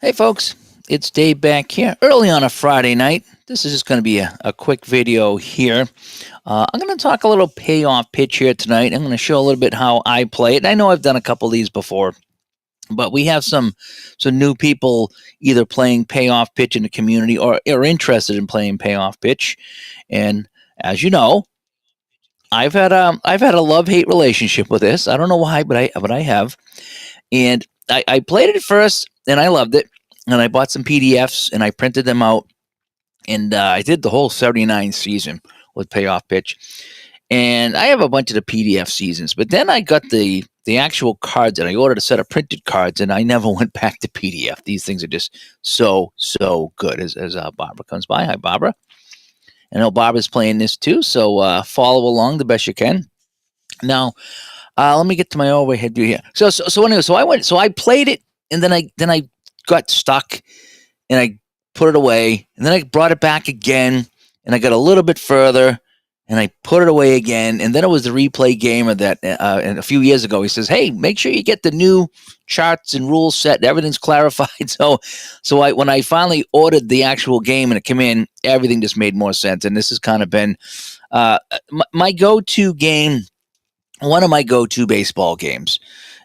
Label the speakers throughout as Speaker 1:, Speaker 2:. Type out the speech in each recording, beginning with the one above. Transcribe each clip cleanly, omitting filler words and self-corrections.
Speaker 1: Hey folks, it's Dave back here early on a Friday night. This is just going to be a quick video here. I'm going to talk a little payoff pitch here tonight. I'm going to show a little bit how I play it. I know I've done a couple of these before, but we have some new people either playing payoff pitch in the community or are interested in playing payoff pitch. And as you know, I've had a love-hate relationship with this. I don't know why, but I have. And I played it at first and I loved it. And I bought some PDFs and I printed them out. And I did the whole 79 season with payoff pitch. And I have a bunch of the PDF seasons. But then I got the actual cards and I ordered a set of printed cards and I never went back to PDF. These things are just so good. As Barbara comes by. Hi, Barbara. I know Barbara's playing this too. So follow along the best you can. Now, let me get to my overhead view here. So anyway, so I played it, and then I got stuck, and I put it away, and then I brought it back again, and I got a little bit further, and I put it away again, and then it was the replay gamer that, and a few years ago, he says, "Hey, make sure you get the new charts and rules set. Everything's clarified." When I finally ordered the actual game and it came in, everything just made more sense, and this has kind of been my go-to game. One of my go-to baseball games,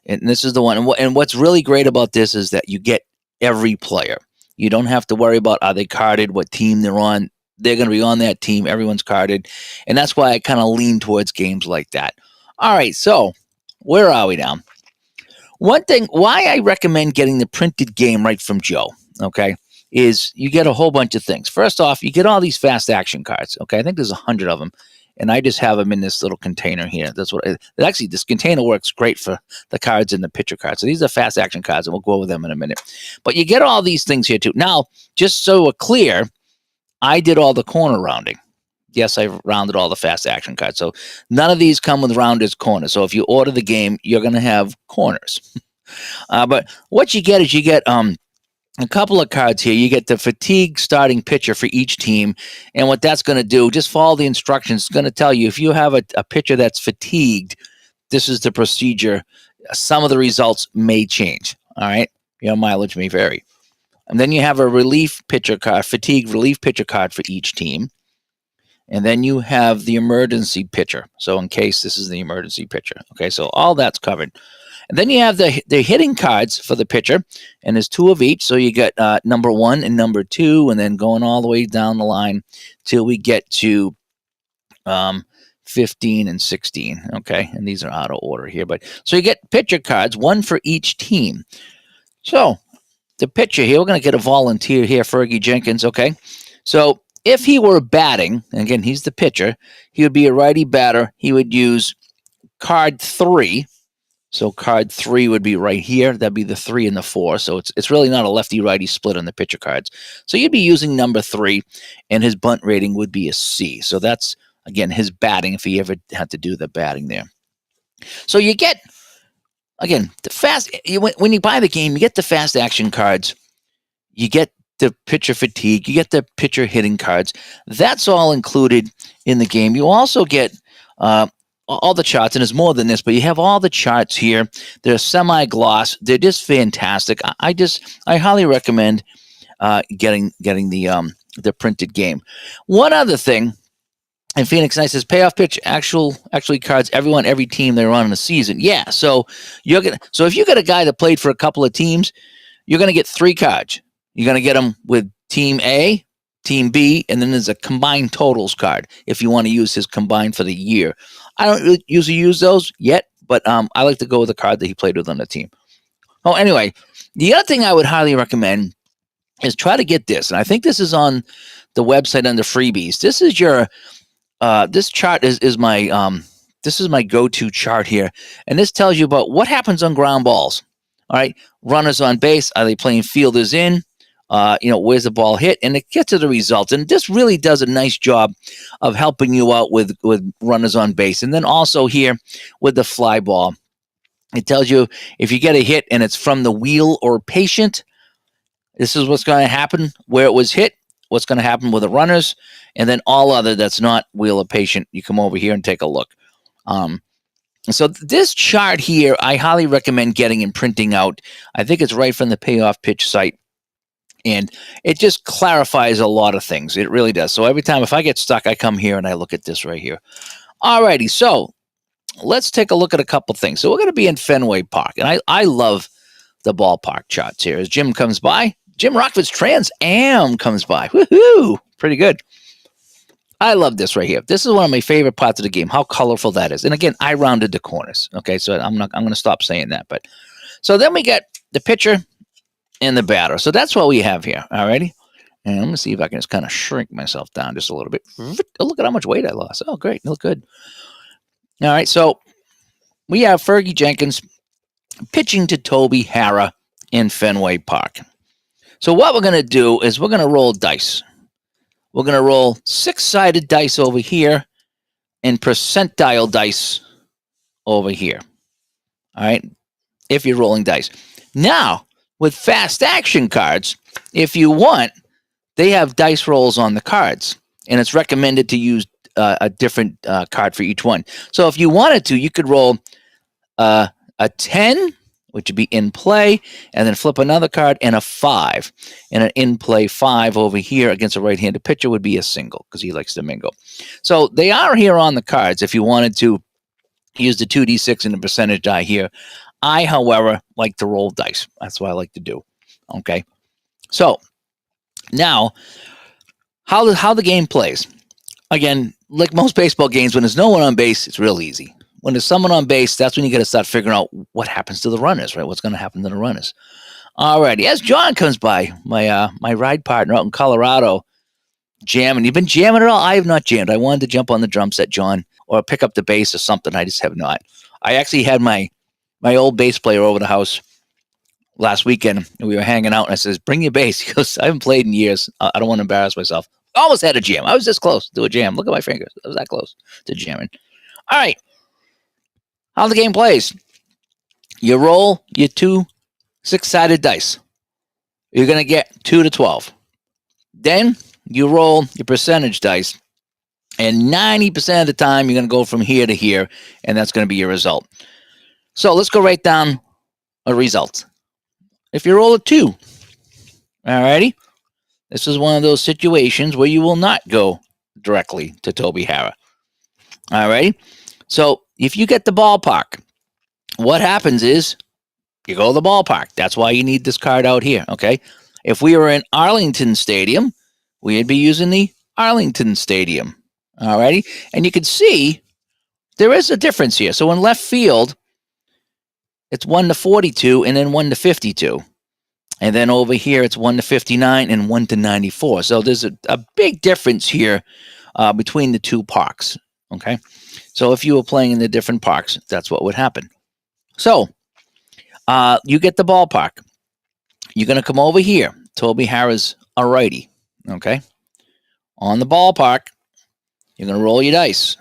Speaker 1: and this is the one. And what's really great about this is that you get every player. You don't have to worry about are they carded, what team they're on. They're going to be on that team. Everyone's carded, and that's why I kind of lean towards games like that. All right, so where are we now? One thing why I recommend getting the printed game right from Joe, okay, is you get a whole bunch of things. First off, you get all these fast action cards. Okay, I think there's 100 of them. And I just have them in this little container here. That's what actually, this container works great for the cards and the pitcher cards. So these are fast action cards, and we'll go over them in a minute. But you get all these things here too. Now, just so we're clear, I did all the corner rounding. Yes, I've rounded all the fast action cards. So none of these come with rounders corners. So if you order the game, you're going to have corners. But what you get is you get a couple of cards here. You get the fatigue starting pitcher for each team. And what that's going to do, just follow the instructions. It's going to tell you if you have a pitcher that's fatigued, this is the procedure. Some of the results may change. All right. Your mileage may vary. And then you have a relief pitcher card, fatigue relief pitcher card for each team. And then you have the emergency pitcher. So in case this is the emergency pitcher. Okay. So all that's covered. And then you have the hitting cards for the pitcher, and there's 2 of each. So you get number 1 and number 2, and then going all the way down the line till we get to 15 and 16. Okay, and these are out of order here, but so you get pitcher cards, 1 for each team. So the pitcher here, we're going to get a volunteer here, Fergie Jenkins. Okay, so if he were batting, and again he's the pitcher, he would be a righty batter. He would use card 3. So card 3 would be right here. That'd be the 3 and the 4. So it's really not a lefty-righty split on the pitcher cards. So you'd be using number 3, and his bunt rating would be a C. So that's, again, his batting if he ever had to do the batting there. So you get, again, the fast. When you buy the game, you get the fast action cards. You get the pitcher fatigue. You get the pitcher hitting cards. That's all included in the game. You also get all the charts, and there's more than this, but you have all the charts here. They're semi-gloss. They're just fantastic. I highly recommend getting the printed game. One other thing, and Phoenix Knight says payoff pitch actually cards everyone, every team they're on in a season. Yeah, so if you got a guy that played for a couple of teams, you're gonna get 3 cards. You're gonna get them with Team A, Team B, and then there's a combined totals card if you want to use his combined for the year. I don't really usually use those yet, but I like to go with the card that he played with on the team. Oh, anyway, the other thing I would highly recommend is try to get this, and I think this is on the website under freebies. This is your this chart is my this is my go-to chart here, and this tells you about what happens on ground balls. All right, runners on base, are they playing fielders in? Where's the ball hit? And it gets to the results. And this really does a nice job of helping you out with runners on base. And then also here with the fly ball, it tells you if you get a hit and it's from the wheel or patient, this is what's going to happen where it was hit, what's going to happen with the runners, and then all other that's not wheel or patient, you come over here and take a look. So this chart here, I highly recommend getting and printing out. I think it's right from the Payoff Pitch site. And it just clarifies a lot of things. It really does. So every time if I get stuck, I come here and I look at this right here. Alrighty, so let's take a look at a couple things. So we're going to be in Fenway Park, and I love the ballpark charts here. As Jim comes by, Jim Rockford's Trans Am comes by. Woohoo! Pretty good. I love this right here. This is one of my favorite parts of the game, how colorful that is. And again, I rounded the corners. Okay, so I'm going to stop saying that. But so then we get the pitcher and the batter. So that's what we have here. Alrighty. And I'm going to see if I can just kind of shrink myself down just a little bit. Oh, look at how much weight I lost. Oh, great. Look good. All right. So we have Fergie Jenkins pitching to Toby Harrah in Fenway Park. So what we're going to do is we're going to roll dice. We're going to roll 6-sided dice over here and percentile dice over here. All right. If you're rolling dice. Now, with fast action cards, if you want, they have dice rolls on the cards, and it's recommended to use a different card for each one. So if you wanted to, you could roll a 10, which would be in play, and then flip another card, and a 5. And an in play 5 over here against a right-handed pitcher would be a single because he likes to mingle. So they are here on the cards if you wanted to use the 2d6 and the percentage die here. I, however, like to roll dice. That's what I like to do. Okay. So now, how the game plays. Again, like most baseball games, when there's no one on base, it's real easy. When there's someone on base, that's when you got to start figuring out what happens to the runners, right? What's going to happen to the runners? Alrighty, as John comes by, my ride partner out in Colorado, jamming. You've been jamming at all? I have not jammed. I wanted to jump on the drum set, John, or pick up the bass or something. I just have not. I actually had my old bass player over the house last weekend, and we were hanging out, and I says, bring your bass. He goes, I haven't played in years. I don't want to embarrass myself. Almost had a jam. I was this close to a jam. Look at my fingers. I was that close to jamming. All right. How the game plays. You roll your 2 6-sided dice. You're going to get 2 to 12. Then you roll your percentage dice, and 90% of the time, you're going to go from here to here, and that's going to be your result. So let's go right down a result. If you roll a 2, all righty, this is one of those situations where you will not go directly to Toby Harrah. All righty, so if you get the ballpark, what happens is you go to the ballpark. That's why you need this card out here, okay? If we were in Arlington Stadium, we'd be using the Arlington Stadium, all righty? And you can see there is a difference here. So in left field, it's 1 to 42 and then 1 to 52. And then over here, it's 1 to 59 and 1 to 94. So there's a big difference here between the two parks, okay? So if you were playing in the different parks, that's what would happen. So you get the ballpark. You're going to come over here. Toby Harrah's a righty, okay? On the ballpark, you're going to roll your dice.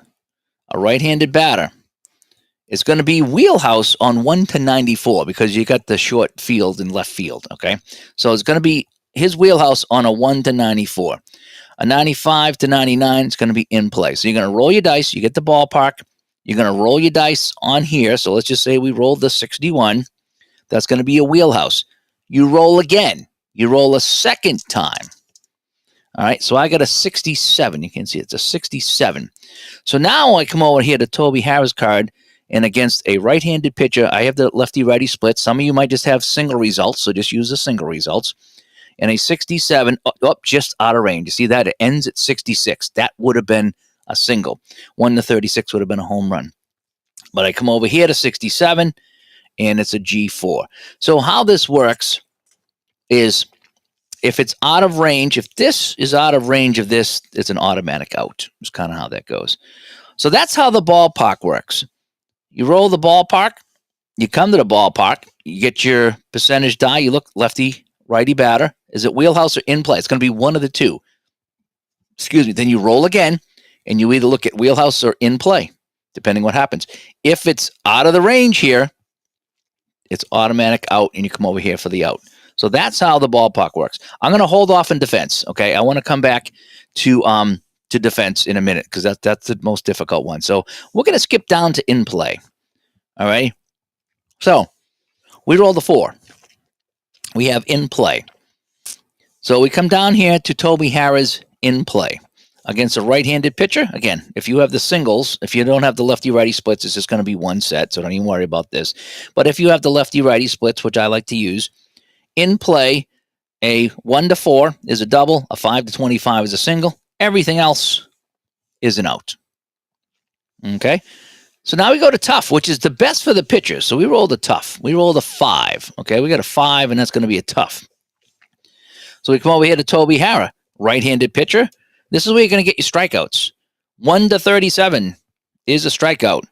Speaker 1: A right-handed batter. It's going to be wheelhouse on 1 to 94 because you got the short field and left field, okay? So it's going to be his wheelhouse on a 1 to 94. A 95 to 99 is going to be in play. So you're going to roll your dice. You get the ballpark. You're going to roll your dice on here. So let's just say we rolled the 61. That's going to be a wheelhouse. You roll again. You roll a second time. All right, so I got a 67. You can see it's a 67. So now I come over here to Toby Harrah's card, and against a right-handed pitcher, I have the lefty-righty split. Some of you might just have single results, so just use the single results. And a 67, just out of range. You see that? It ends at 66. That would have been a single. 1 to 36 would have been a home run. But I come over here to 67, and it's a G4. So how this works is if it's out of range, if this is out of range of this, it's an automatic out. It's kind of how that goes. So that's how the ballpark works. You roll the ballpark, you come to the ballpark, you get your percentage die, you look lefty, righty batter. Is it wheelhouse or in play? It's going to be one of the two. Excuse me. Then you roll again, and you either look at wheelhouse or in play, depending what happens. If it's out of the range here, it's automatic out, and you come over here for the out. So that's how the ballpark works. I'm going to hold off in defense, okay? I want to come back to defense in a minute because that's the most difficult one. So we're going to skip down to in play, all right? So we roll the 4. We have in play. So we come down here to Toby Harris in play against a right-handed pitcher. Again, if you have the singles, if you don't have the lefty-righty splits, it's just going to be one set, so don't even worry about this. But if you have the lefty-righty splits, which I like to use, in play, a 1 to 4 is a double, a 5 to 25 is a single. Everything else is an out. Okay? So now we go to tough, which is the best for the pitchers. So we rolled a tough. We rolled a 5. Okay, we got a 5, and that's going to be a tough. So we come over here to Toby Harris, right-handed pitcher. This is where you're going to get your strikeouts. 1 to 37 is a strikeout.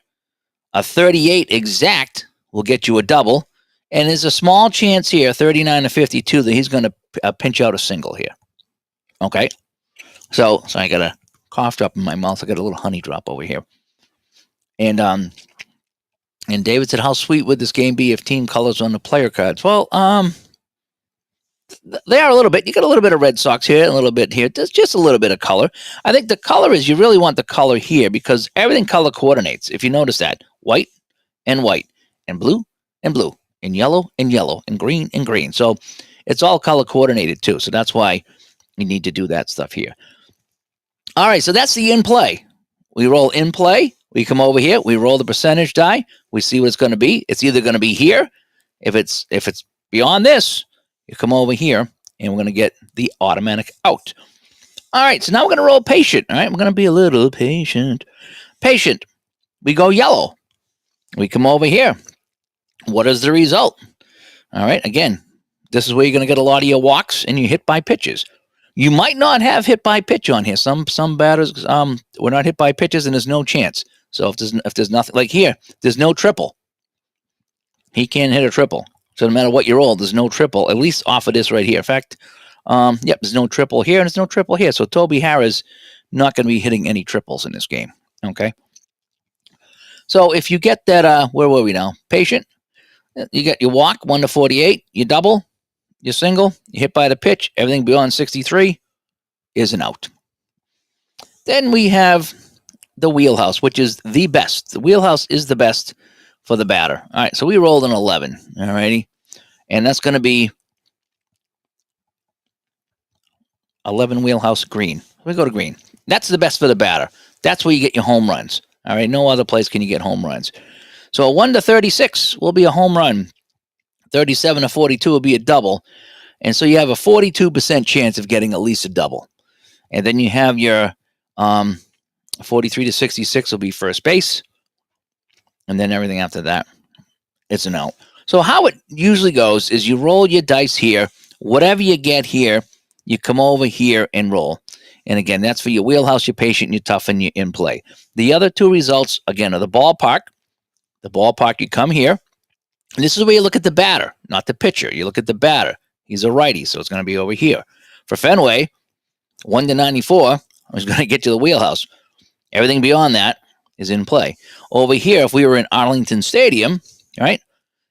Speaker 1: A 38 exact will get you a double. And there's a small chance here, 39 to 52, that he's going to pinch out a single here. Okay? So I got a cough drop in my mouth. I got a little honey drop over here. And David said, how sweet would this game be if team colors on the player cards? Well, they are a little bit. You got a little bit of Red Sox here, a little bit here. There's just a little bit of color. I think the color is you really want the color here because everything color coordinates. If you notice that, white, and blue, and yellow, and green. So it's all color coordinated too. So that's why you need to do that stuff here. All right, so that's the in play. We roll in play. We come over here. We roll the percentage die. We see what it's going to be. It's either going to be here. If it's beyond this, you come over here, and we're going to get the automatic out. All right, so now we're going to roll patient. All right, we're going to be a little patient. Patient. We go yellow. We come over here. What is the result? All right, again, this is where you're going to get a lot of your walks and you hit by pitches. You might not have hit by pitch on here. Some batters were not hit by pitches, and there's no chance. So if there's nothing like here, there's no triple. He can't hit a triple. So no matter what you roll, there's no triple, at least off of this right here. In fact, there's no triple here, and there's no triple here. So Toby Harris not going to be hitting any triples in this game. Okay. So if you get that, where were we now? Patient. You get your walk, 1 to 48. You double, you single, you hit by the pitch. Everything beyond 63 is an out. Then we have the wheelhouse, which is the best. The wheelhouse is the best for the batter. All right, so we rolled an 11. All righty. And that's going to be 11 wheelhouse green. We go to green. That's the best for the batter. That's where you get your home runs. All right, no other place can you get home runs. So a 1 to 36 will be a home run. 37 to 42 will be a double. And so you have a 42% chance of getting at least a double. And then you have your 43 to 66 will be first base. And then everything after that, it's an out. So how it usually goes is you roll your dice here. Whatever you get here, you come over here and roll. And again, that's for your wheelhouse, your patient, your tough, and your in play. The other two results, again, are the ballpark. The ballpark, you come here. And this is where you look at the batter, not the pitcher. You look at the batter. He's a righty, so it's going to be over here. For Fenway, 1 to 94 is going to get you the wheelhouse. Everything beyond that is in play. Over here, if we were in Arlington Stadium, right,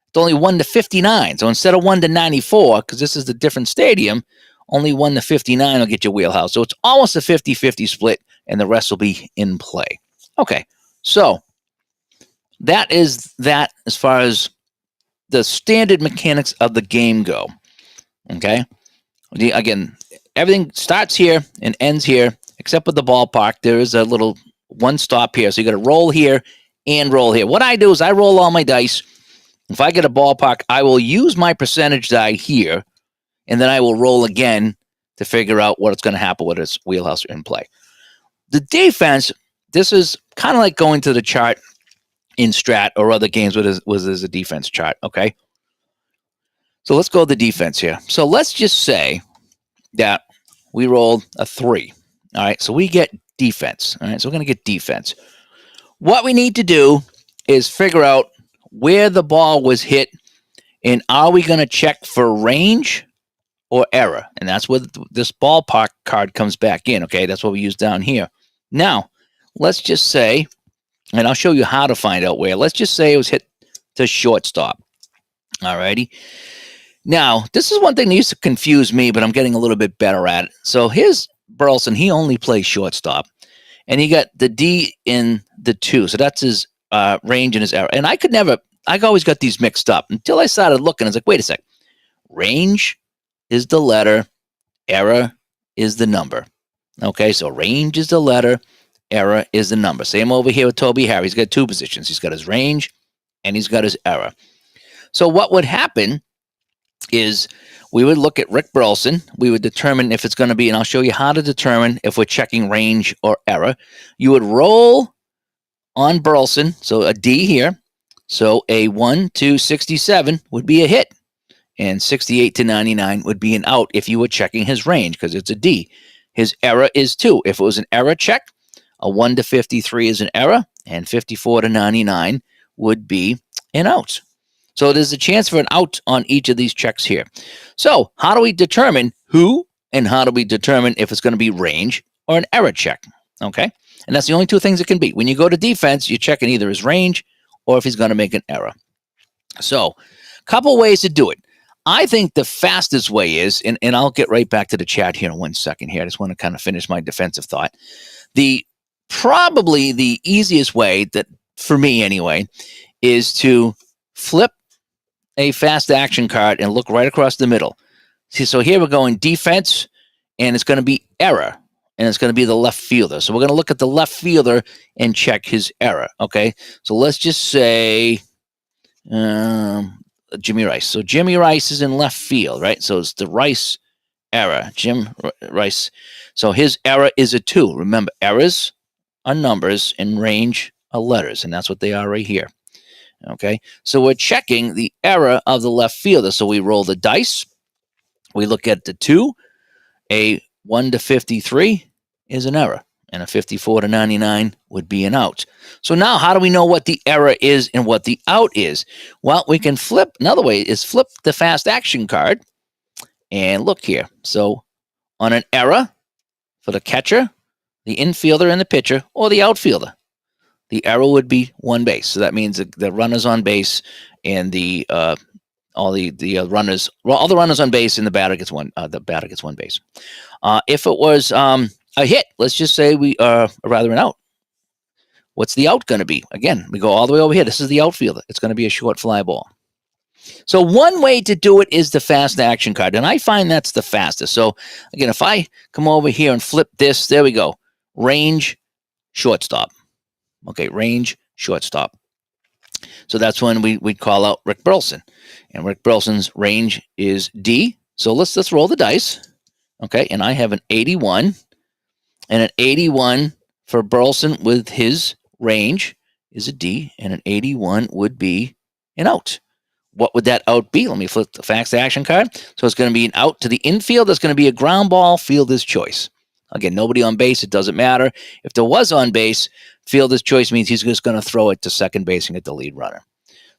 Speaker 1: it's only 1 to 59. So instead of 1 to 94, because this is the different stadium, only 1 to 59 will get your wheelhouse. So it's almost a 50-50 split, and the rest will be in play. Okay, so that is that as far as the standard mechanics of the game go. Okay? Again, everything starts here and ends here, except with the ballpark. There is a little one stop here. So you got to roll here and roll here. What I do is I roll all my dice. If I get a ballpark, I will use my percentage die here, and then I will roll again to figure out what's going to happen with its wheelhouse in play. The defense, this is kind of like going to the chart in Strat or other games where there's a defense chart, okay? So let's go to the defense here. So let's just say that we rolled a 3. All right, so we get defense. All right, so we're going to get defense. What we need to do is figure out where the ball was hit, and are we going to check for range or error? And that's where this ballpark card comes back in, okay? That's what we use down here. Now, let's just say, and I'll show you how to find out where. Let's just say it was hit to shortstop. All righty. Now, this is one thing that used to confuse me, but I'm getting a little bit better at it. So here's Burleson. He only plays shortstop, and he got the D in the 2. So that's his range and his error. And I always got these mixed up until I started looking. I was like, wait a sec. Range is the letter error is the number. Okay, so range is the letter, error is the number. Same over here with Toby Harry. He's got two positions. He's got his range and he's got his error. So what would happen is we would look at Rick Burleson. We would determine if it's going to be, and I'll show you how to determine if we're checking range or error. You would roll on Burleson, so a D here. So a 1 to 67 would be a hit, and 68 to 99 would be an out if you were checking his range because it's a D. His error is 2. If it was an error check, a 1 to 53 is an error, and 54 to 99 would be an out. So there's a chance for an out on each of these checks here. So how do we determine who and how do we determine if it's going to be range or an error check? Okay, and that's the only two things it can be. When you go to defense, you're checking either his range or if he's going to make an error. So a couple ways to do it. I think the fastest way is, and I'll get right back to the chat here in 1 second here. I just want to kind of finish my defensive thought. Probably the easiest way, that for me anyway, is to flip a fast action card and look right across the middle. See, so here we're going defense, and it's going to be error, and it's going to be the left fielder. So we're going to look at the left fielder and check his error, okay? So let's just say Jimmy Rice. So Jimmy Rice is in left field, right? So it's the Rice error, Jim Rice. So his error is a 2. Remember, errors are numbers and range are letters, and that's what they are right here. Okay, so we're checking the error of the left fielder. So we roll the dice. We look at the 2. A 1 to 53 is an error, and a 54 to 99 would be an out. So now how do we know what the error is and what the out is? Well, we can flip. Another way is flip the fast action card and look here. So on an error for the catcher, the infielder, and the pitcher, or the outfielder, the error would be 1 base. So that means the runners on base and all the runners on base and the batter gets one. The batter gets 1 base. If it was a hit, let's just say rather an out. What's the out going to be? Again, we go all the way over here. This is the outfielder. It's going to be a short fly ball. So one way to do it is the fast action card, and I find that's the fastest. So again, if I come over here and flip this, there we go. Range, shortstop. Okay, range, shortstop. So that's when we call out Rick Burleson. And Rick Burleson's range is D. So let's roll the dice. Okay, and I have an 81. And an 81 for Burleson with his range is a D. And an 81 would be an out. What would that out be? Let me flip the fast action card. So it's going to be an out to the infield. That's going to be a ground ball, fielder's choice. Again, nobody on base. It doesn't matter. If there was on base, fielder's choice means he's just going to throw it to second base and get the lead runner.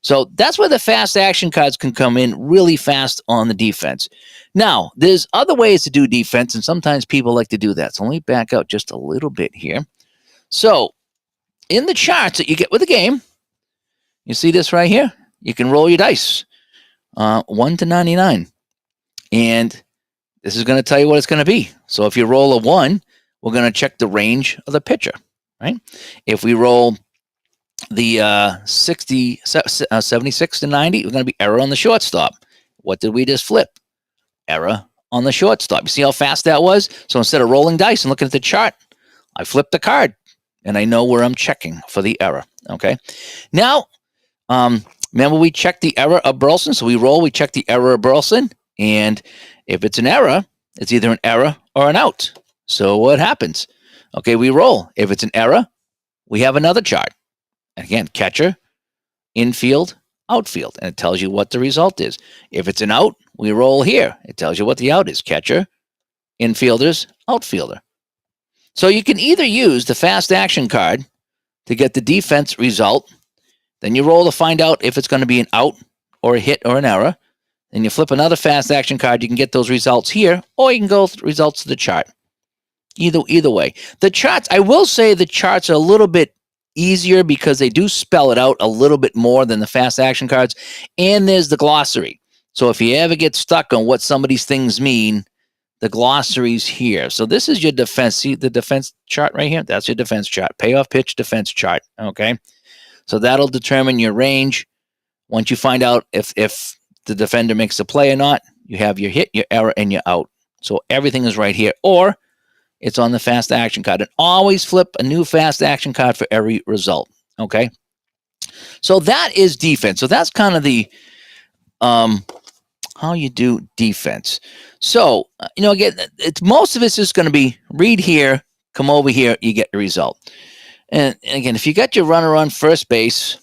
Speaker 1: So that's where the fast action cards can come in really fast on the defense. Now, there's other ways to do defense, and sometimes people like to do that. So let me back out just a little bit here. So in the charts that you get with the game, you see this right here? You can roll your dice, 1 to 99. And this is going to tell you what it's going to be. So if you roll a 1, we're going to check the range of the pitcher, right? If we roll the 76 to 90, we're going to be error on the shortstop. What did we just flip? Error on the shortstop. You see how fast that was? So instead of rolling dice and looking at the chart, I flipped the card, and I know where I'm checking for the error, okay? Now, remember we checked the error of Burleson? So we check the error of Burleson, and if it's an error, it's either an error or an out. So what happens? Okay, we roll. If it's an error, we have another chart. Again, catcher, infield, outfield, and it tells you what the result is. If it's an out, we roll here. It tells you what the out is. Catcher, infielders, outfielder. So you can either use the fast action card to get the defense result. Then you roll to find out if it's going to be an out or a hit or an error. Then you flip another fast action card. You can get those results here, or you can go results to the chart. Either way. The charts, I will say the charts are a little bit easier because they do spell it out a little bit more than the fast action cards. And there's the glossary. So if you ever get stuck on what some of these things mean, the glossary's here. So this is your defense. See the defense chart right here? That's your defense chart. Payoff pitch defense chart. Okay. So that'll determine your range. Once you find out if the defender makes a play or not, you have your hit, your error, and your out. So everything is right here, or it's on the fast action card. And always flip a new fast action card for every result. Okay. So that is defense. So that's kind of the how you do defense. So again, it's most of it's just going to be read here, come over here, you get the result. And again, if you got your runner on first base,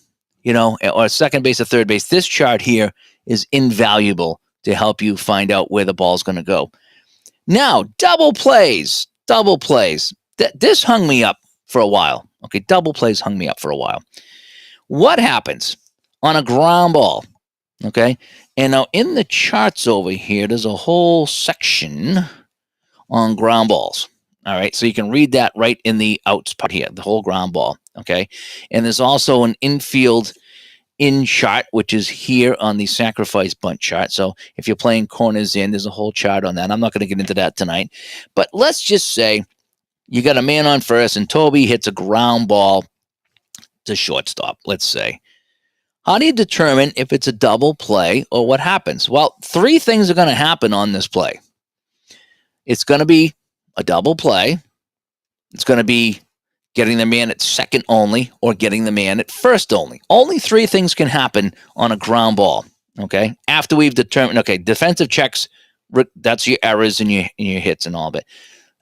Speaker 1: or second base or third base, this chart here is invaluable to help you find out where the ball's going to go. Now, double plays. This hung me up for a while. Okay, double plays hung me up for a while. What happens on a ground ball? Okay, and now in the charts over here, there's a whole section on ground balls. All right, so you can read that right in the outs part here, the whole ground ball. Okay, and there's also an infield in chart, which is here on the sacrifice bunt chart. So if you're playing corners in, there's a whole chart on that. I'm not going to get into that tonight, but let's just say you got a man on first and Toby hits a ground ball to shortstop, let's say. How do you determine if it's a double play or what happens? Well, three things are going to happen on this play. It's going to be a double play. It's going to be getting the man at second only or getting the man at first only. Only three things can happen on a ground ball, okay? After we've determined, okay, defensive checks, that's your errors and your hits and all of it.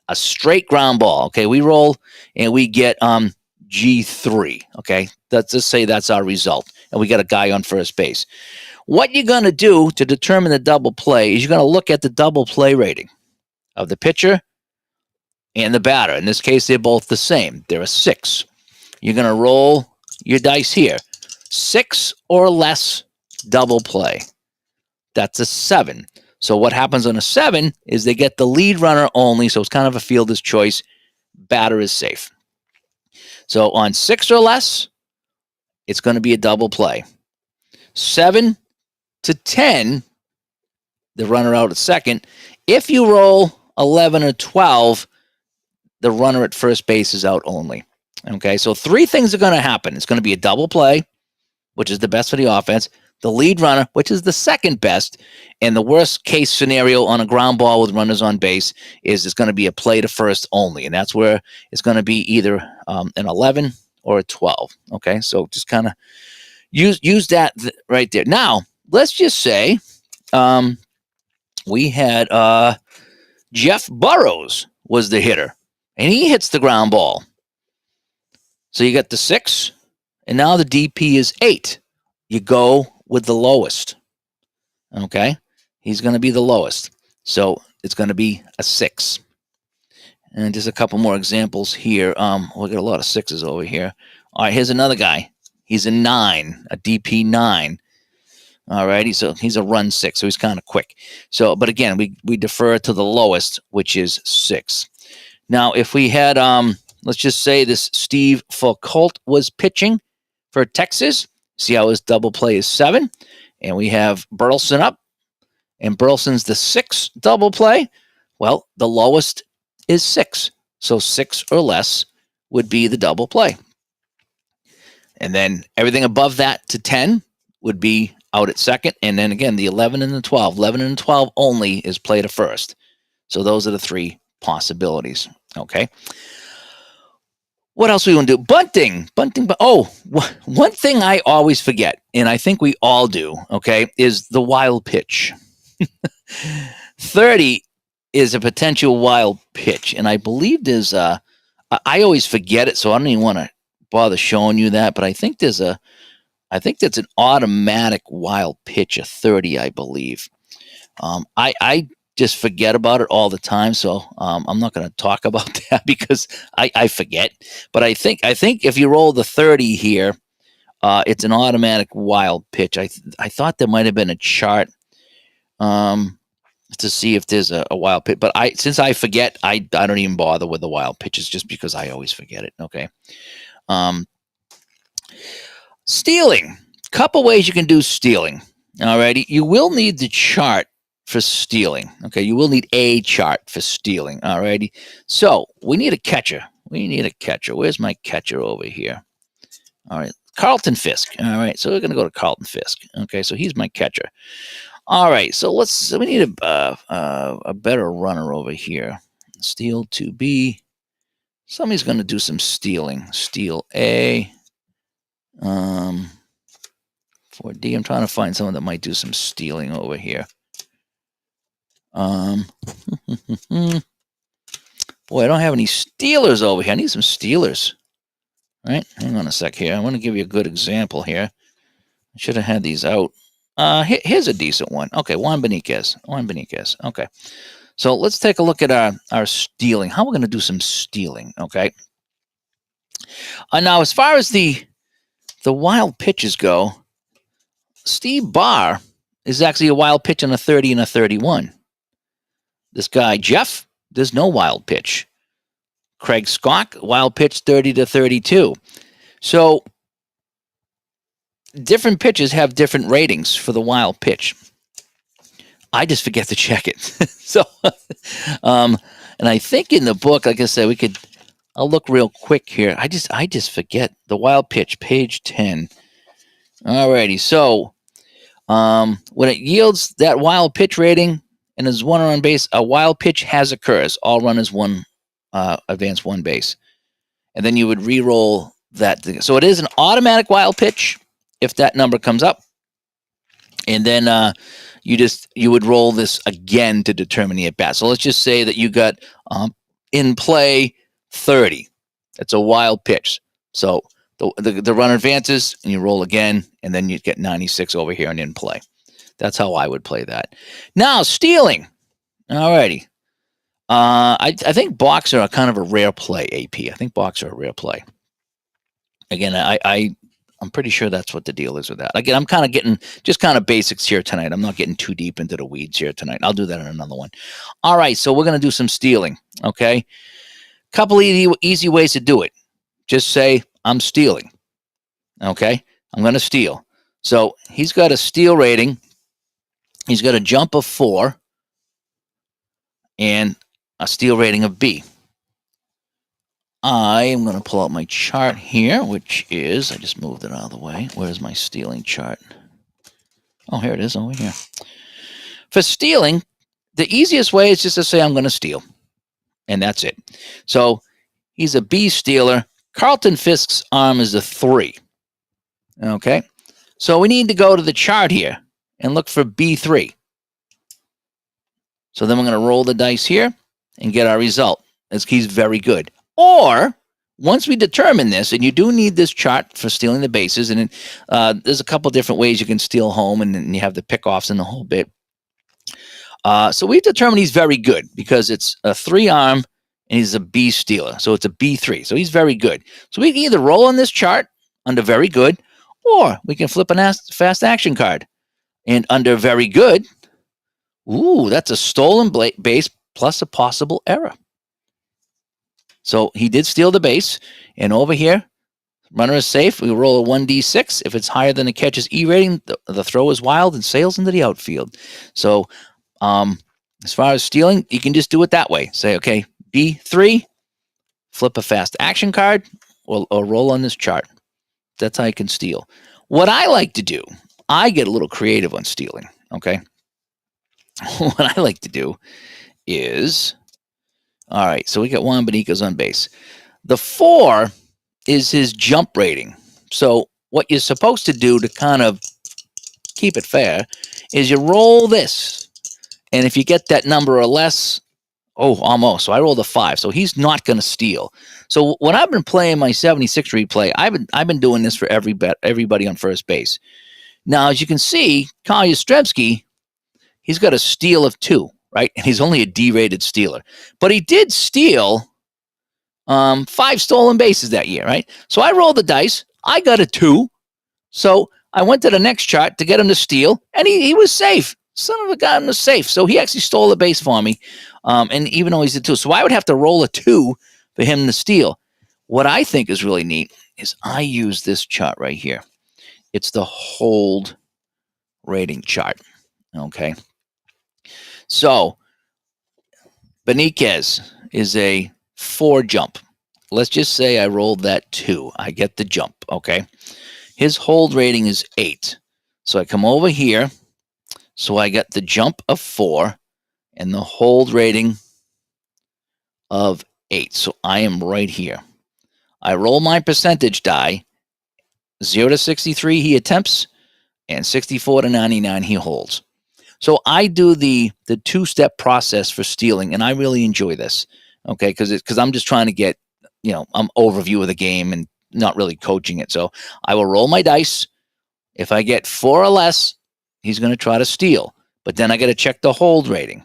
Speaker 1: A straight ground ball, okay? We roll and we get G3, okay? Let's just say that's our result, and we got a guy on first base. What you're going to do to determine the double play is you're going to look at the double play rating of the pitcher and the batter. In this case, they're both the same. They're a 6. You're going to roll your dice here. 6 or less double play. That's a 7. So what happens on a 7 is they get the lead runner only, so it's kind of a fielder's choice. Batter is safe. So on 6 or less, it's going to be a double play. 7 to 10, the runner out at second. If you roll 11 or 12, the runner at first base is out only. Okay, so three things are going to happen. It's going to be a double play, which is the best for the offense, the lead runner, which is the second best, and the worst case scenario on a ground ball with runners on base is it's going to be a play to first only, and that's where it's going to be either an 11 or a 12. Okay, so just kind of use that right there. Now, let's just say we had Jeff Burrows was the hitter, and he hits the ground ball. So you got the 6, and now the DP is 8. You go with the lowest. Okay? He's going to be the lowest. So it's going to be a 6. And just a couple more examples here. We got a lot of 6s over here. All right, here's another guy. He's a 9, a DP 9. All right, he's a run 6, so he's kind of quick. So, but again, we defer to the lowest, which is 6. Now, if we had, let's just say this Steve Foucault was pitching for Texas. See how his double play is 7, and we have Burleson up, and Burleson's the 6 double play. Well, the lowest is 6, so 6 or less would be the double play. And then everything above that to 10 would be out at second. And then again, the 11 and the 12. 11 and 12 only is play to first. So those are the three possibilities. Okay. What else we want to do? Bunting. Oh, one thing I always forget, and I think we all do, okay, is the wild pitch. 30 is a potential wild pitch. And I believe there's I always forget it, so I don't even want to bother showing you that, but I think that's an automatic wild pitch, a 30, I believe. I just forget about it all the time, so I'm not going to talk about that because I forget. But I think if you roll the 30 here, it's an automatic wild pitch. I thought there might have been a chart to see if there's a wild pitch, but since I forget, I don't even bother with the wild pitches just because I always forget it. Okay. Stealing. Couple ways you can do stealing. Alrighty. You will need the chart for stealing. Okay. You will need a chart for stealing. Alrighty. So we need a catcher. Where's my catcher over here? All right. Carlton Fisk. All right. So we're going to go to Carlton Fisk. Okay. So he's my catcher. All right, so we need a better runner over here. Steal 2B. Somebody's going to do some stealing. Steal A. 4D. I'm trying to find someone that might do some stealing over here. Boy, I don't have any stealers over here. I need some stealers. All right, hang on a sec here. I want to give you a good example here. I should have had these out. Here's a decent one. Okay, Juan Beniquez. Okay. So let's take a look at our stealing. How we're going to do some stealing, okay? Now, as far as the wild pitches go, Steve Barr is actually a wild pitch on a 30 and a 31. This guy, Jeff, there's no wild pitch. Craig Scott, wild pitch 30 to 32. So different pitches have different ratings for the wild pitch. I just forget to check it. So, and I think in the book, like I said, I'll look real quick here. I just forget the wild pitch, page 10. Alrighty. So, when it yields that wild pitch rating and is one on base, a wild pitch has occurs. All runners advance one base. And then you would re-roll that. So it is an automatic wild pitch if that number comes up. And then you would roll this again to determine the at-bat. So let's just say that you got in play 30. That's a wild pitch. So the runner advances and you roll again, and then you get 96 over here and in play. That's how I would play that. Now, stealing. Alrighty. I think blocks are kind of a rare play, AP. I think blocks are a rare play. Again, I'm pretty sure that's what the deal is with that. Again, I'm kind of getting just kind of basics here tonight. I'm not getting too deep into the weeds here tonight. I'll do that in another one. All right, so we're going to do some stealing, okay? Couple easy ways to do it. Just say, I'm stealing, okay? I'm going to steal. So he's got a steal rating. He's got a jump of 4 and a steal rating of B. I am going to pull out my chart here, which is, I just moved it out of the way. Where's my stealing chart? Oh, here it is over here. For stealing, the easiest way is just to say I'm going to steal. And that's it. So he's a B stealer. Carlton Fisk's arm is a 3. Okay. So we need to go to the chart here and look for B3. So then we're going to roll the dice here and get our result. He's very good. Or, once we determine this, and you do need this chart for stealing the bases, and there's a couple different ways you can steal home, and then you have the pickoffs and the whole bit. So we've determined he's very good because it's a 3-arm, and he's a B stealer. So it's a B3. So he's very good. So we can either roll on this chart under very good, or we can flip a fast action card. And under very good, ooh, that's a stolen base plus a possible error. So he did steal the base, and over here, runner is safe. We roll a 1d6. If it's higher than the catcher's E rating, the throw is wild and sails into the outfield. So as far as stealing, you can just do it that way. Say, okay, B3, flip a fast action card, or roll on this chart. That's how you can steal. What I like to do, I get a little creative on stealing, okay? What I like to do is... All right, so we got Juan Beniquez on base. The 4 is his jump rating. So what you're supposed to do to kind of keep it fair is you roll this. And if you get that number or less, oh, almost. So I rolled a 5. So he's not going to steal. So when I've been playing my 76 replay, I've been doing this for everybody on first base. Now, as you can see, Kyle Yastrzemski, he's got a steal of 2. Right? And he's only a D-rated stealer. But he did steal 5 stolen bases that year, right? So I rolled the dice. I got a 2. So I went to the next chart to get him to steal, and he was safe. Son of a gun was safe. So he actually stole a base for me, and even though he's a 2. So I would have to roll a 2 for him to steal. What I think is really neat is I use this chart right here. It's the hold rating chart, okay? So, Beniquez is a 4 jump. Let's just say I rolled that 2. I get the jump, okay? His hold rating is 8. So I come over here. So I got the jump of 4 and the hold rating of 8. So I am right here. I roll my percentage die. 0 to 63 he attempts, and 64 to 99 he holds. So I do the two-step process for stealing, and I really enjoy this. Okay, because I'm just trying to get, I'm overview of the game and not really coaching it. So I will roll my dice. If I get 4 or less, he's going to try to steal. But then I got to check the hold rating.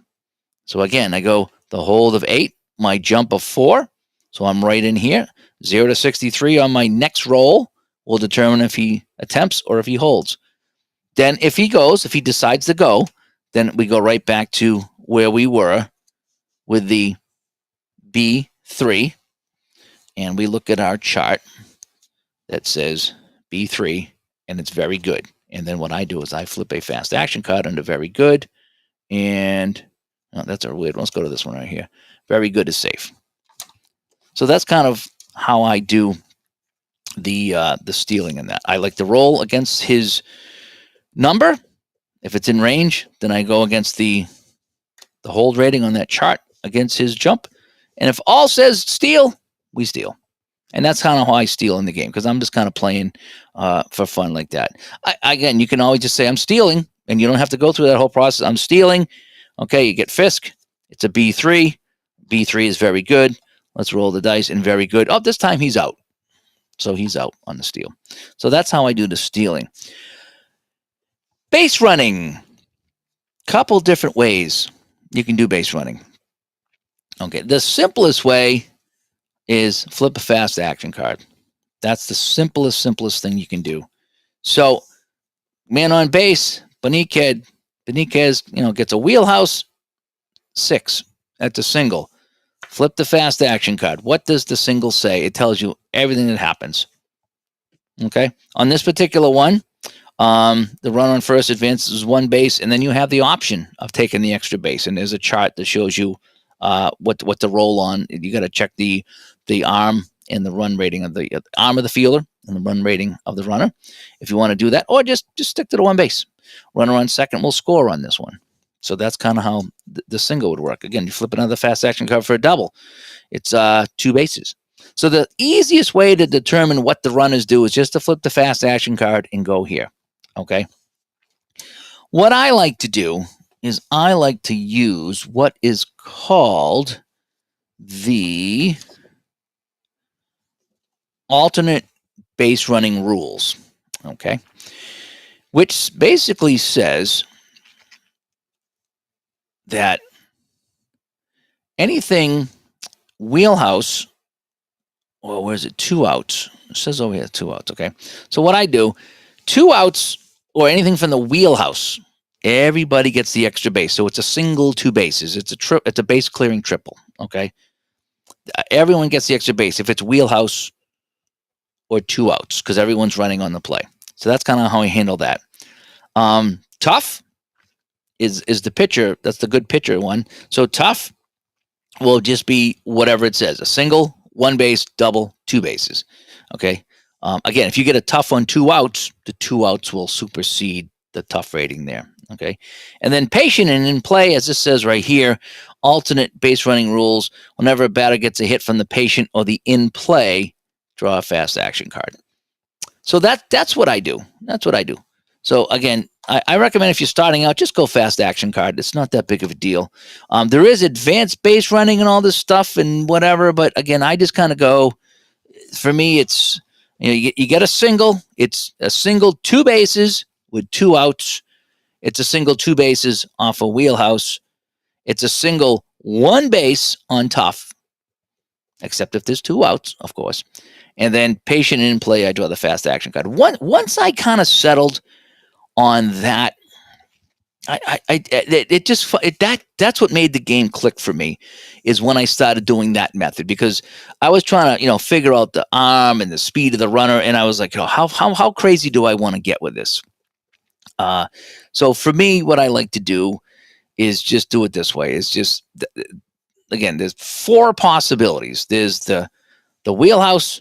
Speaker 1: So again, I go the hold of 8, my jump of 4. So I'm right in here. 0 to 63 on my next roll will determine if he attempts or if he holds. Then if he decides to go, then we go right back to where we were with the B3. And we look at our chart that says B3, and it's very good. And then what I do is I flip a fast action card under very good. And that's a weird one. Let's go to this one right here. Very good is safe. So that's kind of how I do the stealing in that. I like to roll against his number. If it's in range, then I go against the hold rating on that chart against his jump. And if all says steal, we steal. And that's kind of how I steal in the game, because I'm just kind of playing for fun like that. Again, you can always just say I'm stealing, and you don't have to go through that whole process. I'm stealing. Okay, you get Fisk. It's a B3. B3 is very good. Let's roll the dice, and very good. Oh, this time he's out. So he's out on the steal. So that's how I do the stealing. Base running. Couple different ways you can do base running. Okay, the simplest way is flip a fast action card. That's the simplest thing you can do. So, man on base, Benitez, gets a wheelhouse 6. That's a single. Flip the fast action card. What does the single say? It tells you everything that happens. Okay, on this particular one, the run on first advances 1 base, and then you have the option of taking the extra base. And there's a chart that shows you what to roll on. You got to check the arm and the run rating of the arm of the fielder and the run rating of the runner, if you want to do that, or just stick to the 1 base. Runner on second will score on this one. So that's kind of how the single would work. Again, you flip another fast action card for a double. It's 2 bases. So the easiest way to determine what the runners do is just to flip the fast action card and go here. Okay. What I like to do is I like to use what is called the alternate base running rules. Okay. Which basically says that anything wheelhouse, or where's it? 2 outs. It says over here 2 outs. Okay. So what I do, 2 outs or anything from the wheelhouse, everybody gets the extra base. So it's a single 2 bases. It's a base clearing triple. Okay. Everyone gets the extra base if it's wheelhouse or 2 outs, because everyone's running on the play. So that's kind of how I handle that. Tough is the pitcher. That's the good pitcher one. So tough will just be whatever it says: a single, 1 base, double, 2 bases. Okay. Again, if you get a tough on 2 outs, the 2 outs will supersede the tough rating there. Okay. And then patient and in play, as this says right here, alternate base running rules. Whenever a batter gets a hit from the patient or the in play, draw a fast action card. So that's what I do. That's what I do. So again, I recommend if you're starting out, just go fast action card. It's not that big of a deal. There is advanced base running and all this stuff and whatever, but again, I just kind of go. For me, it's you get a single. It's a single 2 bases with 2 outs. It's a single 2 bases off a wheelhouse. It's a single 1 base on tough, except if there's 2 outs, of course. And then patient and in play, I draw the fast action card. Once I kind of settled on that, that's what made the game click for me, is when I started doing that method, because I was trying to figure out the arm and the speed of the runner, and I was like, how crazy do I want to get with this? So for me, what I like to do is just do it this way. It's just, again, there's 4 possibilities. There's the wheelhouse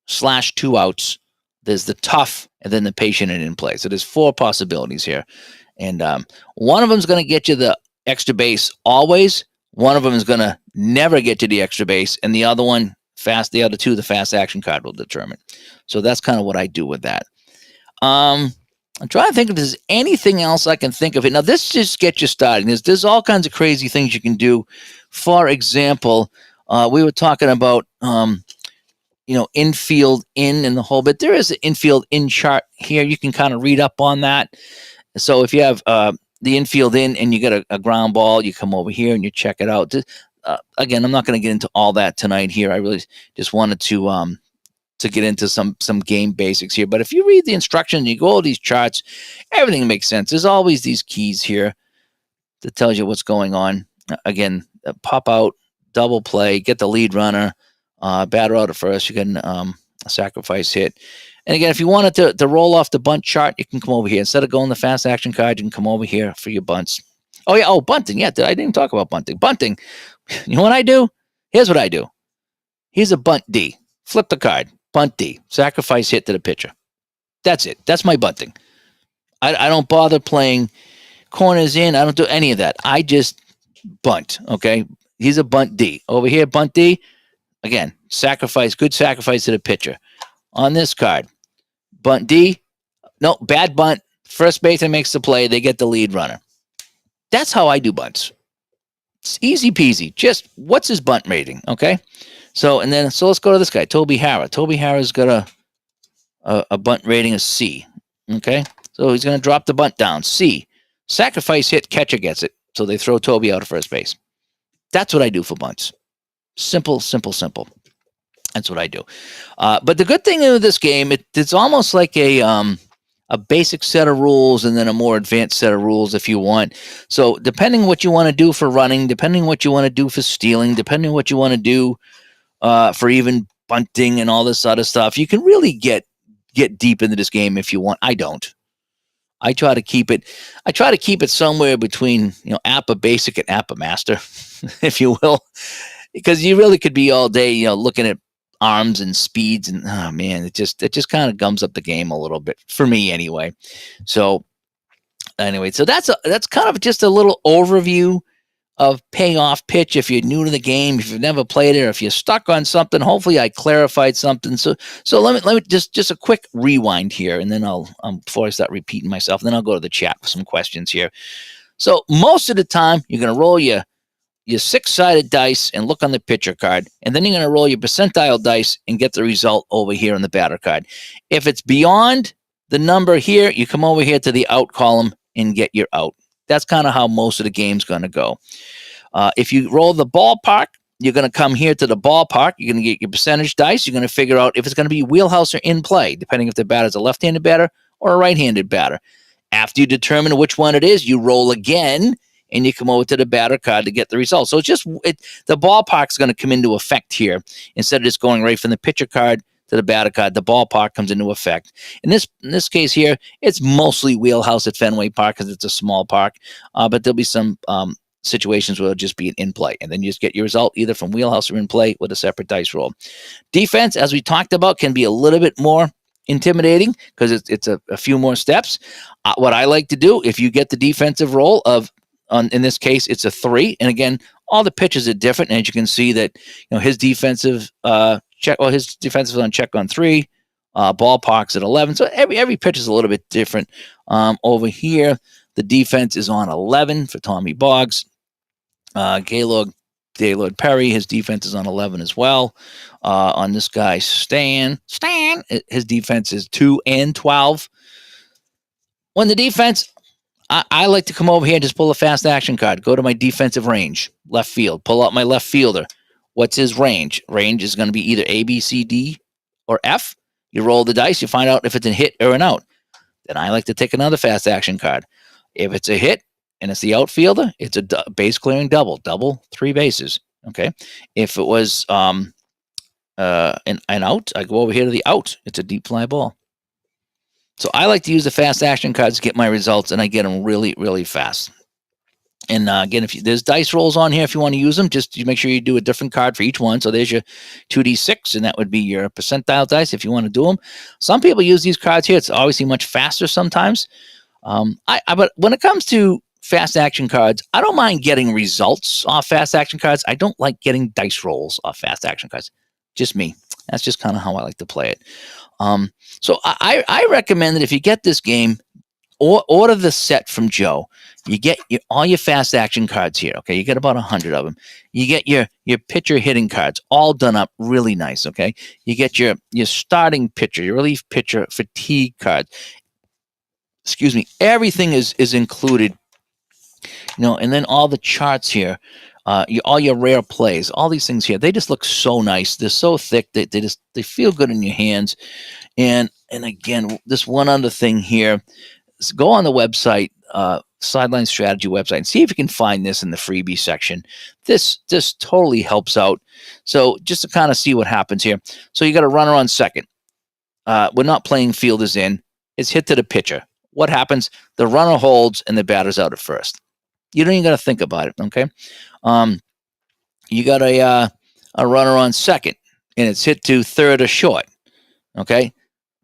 Speaker 1: / 2 outs. There's the tough, and then the patient and in play. So there's 4 possibilities here. And one of them is going to get you the extra base always. One of them is going to never get you the extra base, and the other one the other two, the fast action card will determine. So that's kind of what I do with that. I'm trying to think if there's anything else I can think of. Now, this just gets you started. There's all kinds of crazy things you can do. For example, we were talking about infield in and the whole bit. There is an infield in chart here. You can kind of read up on that. So if you have the infield in and you get a ground ball, you come over here and you check it out. Again, I'm not going to get into all that tonight here. I really just wanted to get into some game basics here. But if you read the instructions, you go over these charts, everything makes sense. There's always these keys here that tells you what's going on. Again, pop out, double play, get the lead runner, batter out at first. You can a sacrifice hit. And again, if you wanted to roll off the bunt chart, you can come over here. Instead of going the fast action card, you can come over here for your bunts. Oh, yeah. Oh, bunting. Yeah, I didn't even talk about bunting. Bunting. You know what I do? Here's what I do. Here's a bunt D. Flip the card. Bunt D. Sacrifice hit to the pitcher. That's it. That's my bunting. I don't bother playing corners in. I don't do any of that. I just bunt, okay? Here's a bunt D. Over here, bunt D. Again, sacrifice. Good sacrifice to the pitcher. On this card, bunt D. No, bad bunt. First baseman makes the play. They get the lead runner. That's how I do bunts. It's easy peasy. Just what's his bunt rating, okay? So let's go to this guy, Toby Harrah. Toby Harrah's got a bunt rating of C, okay? So he's going to drop the bunt down, C. Sacrifice hit, catcher gets it. So they throw Toby out of first base. That's what I do for bunts. Simple, simple, simple. That's what I do. But the good thing with this game, it's almost like a basic set of rules and then a more advanced set of rules if you want. So depending what you want to do for running, depending what you want to do for stealing, depending what you want to do for even bunting and all this other stuff, you can really get deep into this game if you want. I don't. I try to keep it somewhere between APA Basic and APA Master, if you will, because you really could be all day looking at arms and speeds, and oh man, it just kind of gums up the game a little bit for me anyway. So anyway, so that's kind of just a little overview of Payoff Pitch. If you're new to the game, if you've never played it, or if you're stuck on something, hopefully I clarified something. So let me just a quick rewind here, and then I'll before I start repeating myself, and then I'll go to the chat for some questions here. So most of the time, you're going to roll your 6-sided dice and look on the pitcher card, and then you're going to roll your percentile dice and get the result over here on the batter card. If it's beyond the number here, you come over here to the out column and get your out. That's kind of how most of the game's going to go. If you roll the ballpark, you're going to come here to the ballpark. You're going to get your percentage dice. You're going to figure out if it's going to be wheelhouse or in play, depending if the batter's a left-handed batter or a right-handed batter. After you determine which one it is, you roll again, and you come over to the batter card to get the result. So the ballpark's going to come into effect here. Instead of just going right from the pitcher card to the batter card, the ballpark comes into effect. In this case here, it's mostly wheelhouse at Fenway Park because it's a small park, but there'll be some situations where it'll just be an in play, and then you just get your result either from wheelhouse or in play with a separate dice roll. Defense, as we talked about, can be a little bit more intimidating because it's a few more steps. What I like to do, if you get the defensive roll in this case, it's a 3. And again, all the pitches are different. And as you can see that, his defensive his defensive is on check on 3, ballpark's at 11. So every pitch is a little bit different. Over here, the defense is on 11 for Tommy Boggs. Gaylord Perry, his defense is on 11 as well. On this guy, Stan, his defense is 2 and 12. When the defense, I like to come over here and just pull a fast action card. Go to my defensive range, left field. Pull out my left fielder. What's his range? Range is going to be either A, B, C, D, or F. You roll the dice. You find out if it's a hit or an out. Then I like to take another fast action card. If it's a hit and it's the outfielder, it's a base clearing double 3 bases. Okay. If it was an out, I go over here to the out. It's a deep fly ball. So I like to use the fast action cards to get my results, and I get them really, really fast. And again, if there's dice rolls on here, if you want to use them, just you make sure you do a different card for each one. So there's your 2d6, and that would be your percentile dice if you want to do them. Some people use these cards here. It's obviously much faster sometimes. But when it comes to fast action cards, I don't mind getting results off fast action cards. I don't like getting dice rolls off fast action cards. Just me. That's just kind of how I like to play it. So I recommend that if you get this game, or order the set from Joe. You get all your fast action cards here. Okay, you get about 100 of them. You get your pitcher hitting cards all done up really nice. Okay, you get your starting pitcher, your relief pitcher fatigue card. Excuse me. Everything is included. And then all the charts here. All your rare plays, all these things here, they just look so nice. They're so thick. They feel good in your hands. And again, this one other thing here. Go on the website, Sideline Strategy website, and see if you can find this in the freebie section. This totally helps out. So just to kind of see what happens here. So you got a runner on second. We're not playing fielders in. It's hit to the pitcher. What happens? The runner holds and the batter's out at first. You don't even got to think about it. Okay. You got a runner on second, and it's hit to third or short. Okay.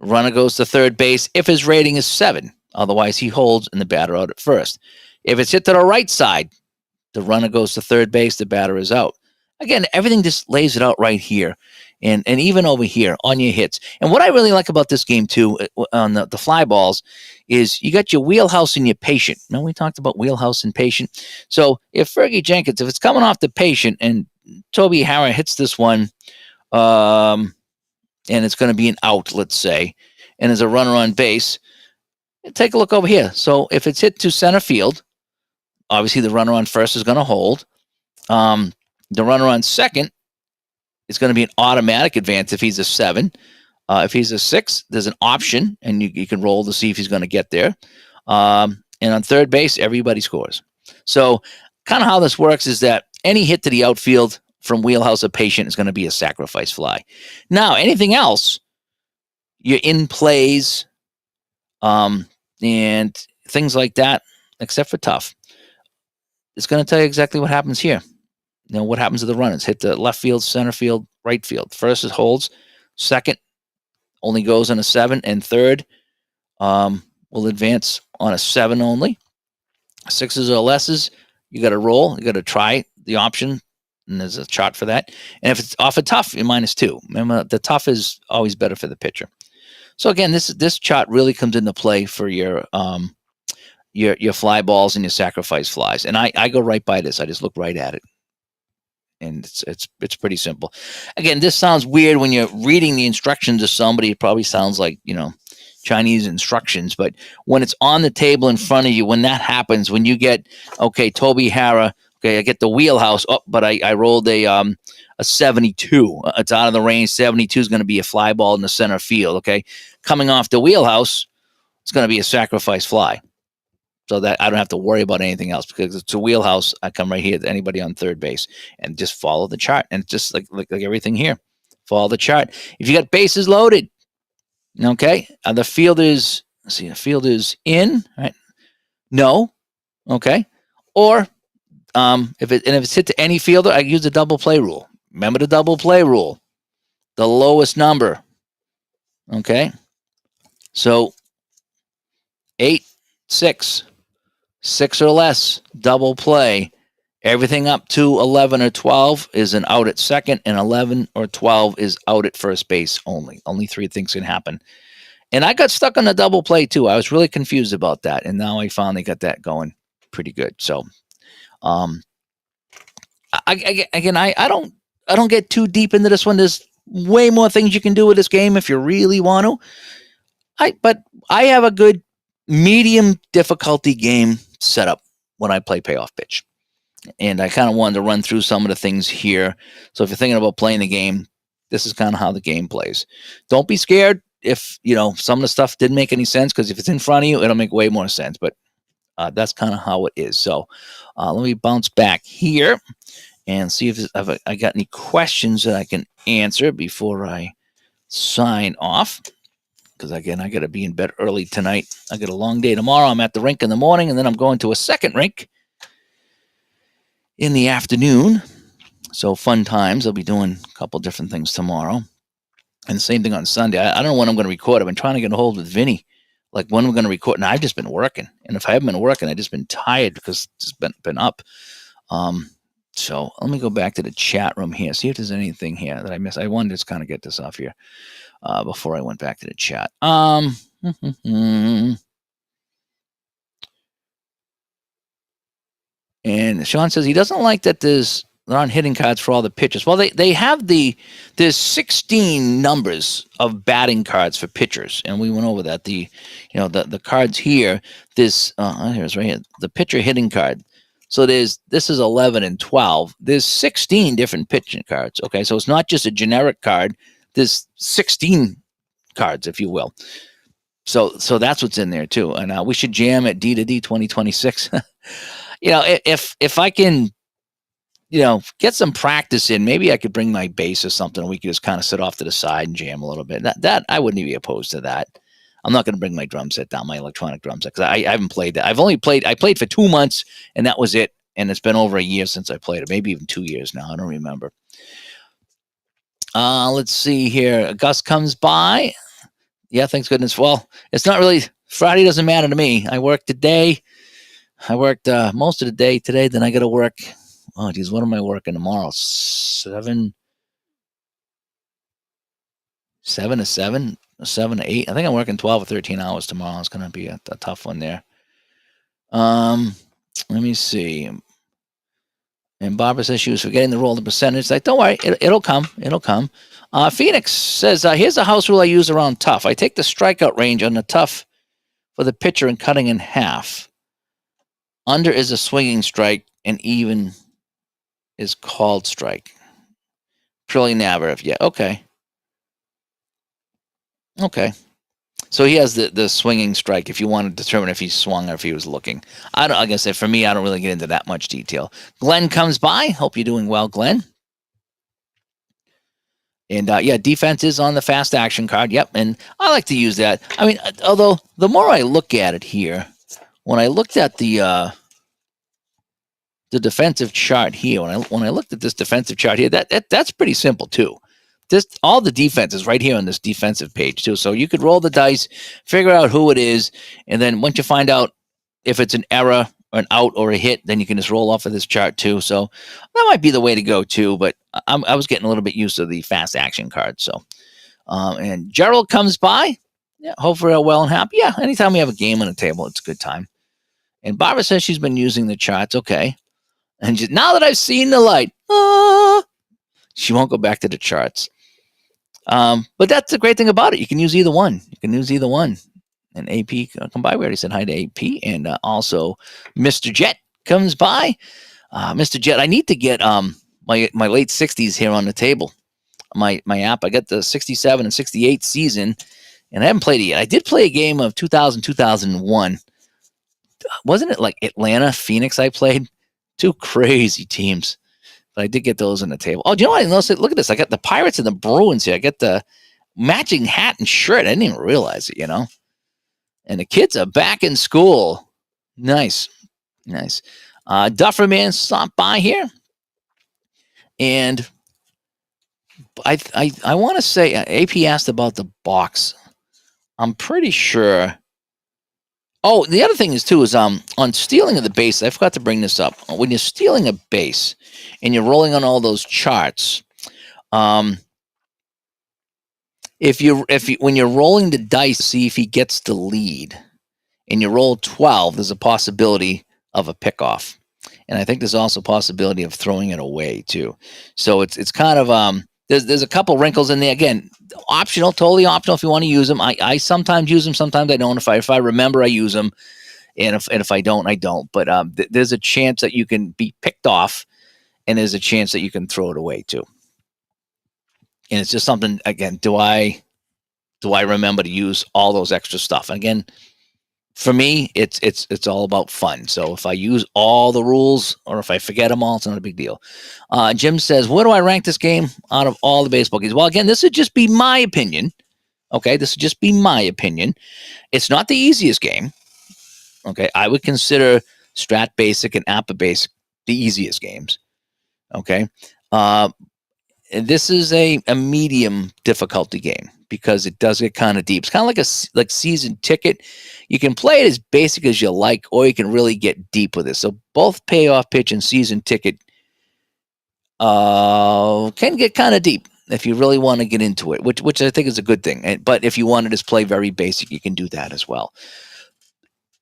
Speaker 1: Runner goes to third base if his rating is 7. Otherwise, he holds and the batter out at first. If it's hit to the right side, the runner goes to third base, the batter is out. Again, everything just lays it out right here. And even over here on your hits. And what I really like about this game, too, on the fly balls, is you got your wheelhouse and your patient. Remember we talked about wheelhouse and patient? So if Fergie Jenkins, if it's coming off the patient and Toby Harrah hits this one, and it's going to be an out, let's say, and there's a runner on base, take a look over here. So if it's hit to center field, obviously the runner on first is going to hold. The runner on second is going to be an automatic advance if he's a 7. If he's a 6, there's an option, and you can roll to see if he's going to get there. And on third base, everybody scores. So kind of how this works is that any hit to the outfield from wheelhouse or patient is going to be a sacrifice fly. Now, anything else, you're in plays, and things like that, except for tough, it's going to tell you exactly what happens here. What happens to the runners? Hit the left field, center field, right field. First is holds. Second only goes on a 7. And third will advance on a 7 only. 6s or lesses, you got to roll. You got to try the option, and there's a chart for that. And if it's off a tough, you're -2. Remember, the tough is always better for the pitcher. So again, this chart really comes into play for your fly balls and your sacrifice flies. And I go right by this. I just look right at it. And it's pretty simple. Again, this sounds weird when you're reading the instructions to somebody. It probably sounds like, Chinese instructions. But when it's on the table in front of you, when that happens, when you get, okay, Toby Harrah, okay, I get the wheelhouse. Oh, but I rolled a 72. It's out of the range. 72 is going to be a fly ball in the center field. Okay, coming off the wheelhouse, it's going to be a sacrifice fly. So that I don't have to worry about anything else because it's a wheelhouse. I come right here to anybody on third base and just follow the chart. And just like everything here, follow the chart. If you got bases loaded, okay, the field is in, right? No, okay, or if it's hit to any fielder, I use the double play rule. Remember the double play rule, the lowest number. Okay, so 8, 6. 6 or less, double play. Everything up to 11 or 12 is an out at second, and 11 or 12 is out at first base only. Only 3 things can happen. And I got stuck on the double play too. I was really confused about that, and now I finally got that going pretty good. So, I don't get too deep into this one. There's way more things you can do with this game if you really want to. But I have a good medium difficulty game set up when I play Payoff Pitch. And I kind of wanted to run through some of the things here. So if you're thinking about playing the game, this is kind of how the game plays. Don't be scared if, some of the stuff didn't make any sense, because if it's in front of you, it'll make way more sense. But that's kind of how it is. So let me bounce back here and see if I got any questions that I can answer before I sign off. Because, again, I got to be in bed early tonight. I got a long day tomorrow. I'm at the rink in the morning, and then I'm going to a second rink in the afternoon. So fun times. I'll be doing a couple different things tomorrow. And the same thing on Sunday. I don't know when I'm going to record. I've been trying to get a hold with Vinny like when we're going to record. And I've just been working, and if I haven't been working, I've just been tired because it's been up. So let me go back to the chat room here, see if there's anything here that I missed. I wanted to just kind of get this off here before I went back to the chat. And Sean says he doesn't like that there aren't hitting cards for all the pitchers. Well, they have there's 16 numbers of batting cards for pitchers, and we went over that. The cards here, here's right here, the pitcher hitting card. So this is 11 and 12. There's 16 different pitching cards. Okay, so it's not just a generic card. There's 16 cards, if you will. So that's what's in there too. And we should jam at D2D 2026. If I can, get some practice in, maybe I could bring my bass or something, and we could just kind of sit off to the side and jam a little bit. That I wouldn't be opposed to that. I'm not going to bring my drum set down, my electronic drum set, because I haven't played that. I played for 2 months, and that was it. And it's been over a year since I played it, maybe even 2 years now. I don't remember. Let's see here. Gus comes by. Yeah, thanks goodness. Well, it's not really, Friday doesn't matter to me. I worked today. I worked most of the day today. Then I got to work. Oh, geez, what am I working tomorrow? 7 to 7, 7 to 8. I think I'm working 12 or 13 hours tomorrow. It's going to be a tough one there. Let me see. And Barbara says she was forgetting to roll the percentage. Like, don't worry, it'll come. It'll come. Phoenix says, here's a house rule I use around tough. I take the strikeout range on the tough for the pitcher and cutting in half. Under is a swinging strike, and even is called strike. Purely narrative. Yeah, okay. Okay. So he has the swinging strike if you want to determine if he swung or if he was looking. Like I said, for me, I don't really get into that much detail. Glenn comes by. Hope you're doing well, Glenn. And defense is on the fast action card. Yep, and I like to use that. I mean, although the more I look at it here, when I looked at the defensive chart here, when I looked at this defensive chart here, that's pretty simple too. All the defense is right here on this defensive page too. So you could roll the dice, figure out who it is, and then once you find out if it's an error or an out or a hit, then you can just roll off of this chart too. So that might be the way to go too. But I was getting a little bit used to the fast action card. So and Gerald comes by. Yeah, hopefully all well and happy. Yeah, anytime we have a game on the table, it's a good time. And Barbara says she's been using the charts. Okay. And now that I've seen the light, she won't go back to the charts. But that's the great thing about it. You can use either one. And AP come by. We already said hi to AP. And also Mr. Jet comes by. Mr. Jet, I need to get my late 60s here on the table. My app. I got the 67 and 68 season, and I haven't played it yet. I did play a game of 2000, 2001. Wasn't it like Atlanta, Phoenix I played? Two crazy teams. But I did get those on the table. Oh, do you know what I noticed? Look at this. I got the Pirates and the Bruins here. I got the matching hat and shirt. I didn't even realize it, And the kids are back in school. Nice. Dufferman stopped by here. And I want to say, AP asked about the box. I'm pretty sure. Oh, the other thing is on stealing of the base. I forgot to bring this up. When you're stealing a base and you're rolling on all those charts, when you're rolling the dice to see if he gets the lead, and you roll 12, there's a possibility of a pickoff, and I think there's also a possibility of throwing it away too. So it's kind of there's a couple wrinkles in there. Again, optional, totally optional if you want to use them. I sometimes use them, sometimes I don't. If I remember, I use them, and if I don't, I don't. But there's a chance that you can be picked off, and there's a chance that you can throw it away too. And it's just something. Again, do I remember to use all those extra stuff? And again, for me, it's all about fun. So if I use all the rules or if I forget them all, it's not a big deal. Jim says, where do I rank this game out of all the baseball games? Well, again, this would just be my opinion. Okay, this would just be my opinion. It's not the easiest game. Okay, I would consider Strat Basic and Appa Basic the easiest games. Okay, this is a medium difficulty game. because it does get kind of deep. It's kind of like like season ticket. You can play it as basic as you like, or you can really get deep with it. So both payoff pitch and season ticket can get kind of deep if you really want to get into it, which I think is a good thing. But if you want to just play very basic, you can do that as well.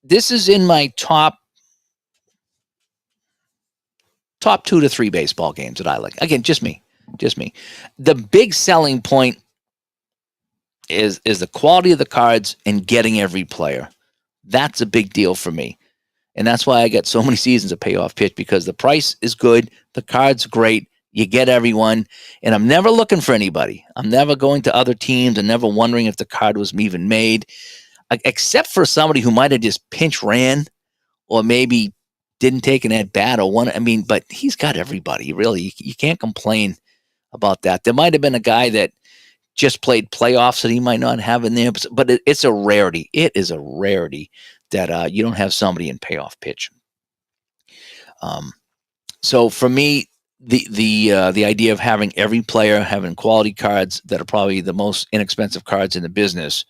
Speaker 1: This is in my top 2 to 3 baseball games that I like. Again, just me. The big selling point is the quality of the cards and getting every player. That's a big deal for me. And that's why I get so many seasons of payoff pitch, because the price is good, the card's great, you get everyone, and I'm never looking for anybody. I'm never going to other teams and never wondering if the card was even made, except for somebody who might have just pinch ran or maybe didn't take an at bat or one. I mean, but he's got everybody, really. You can't complain about that. There might have been a guy that just played playoffs that he might not have in there, but it's a rarity. It is a rarity that you don't have somebody in payoff pitch. So for me, the idea of having every player having quality cards that are probably the most inexpensive cards in the business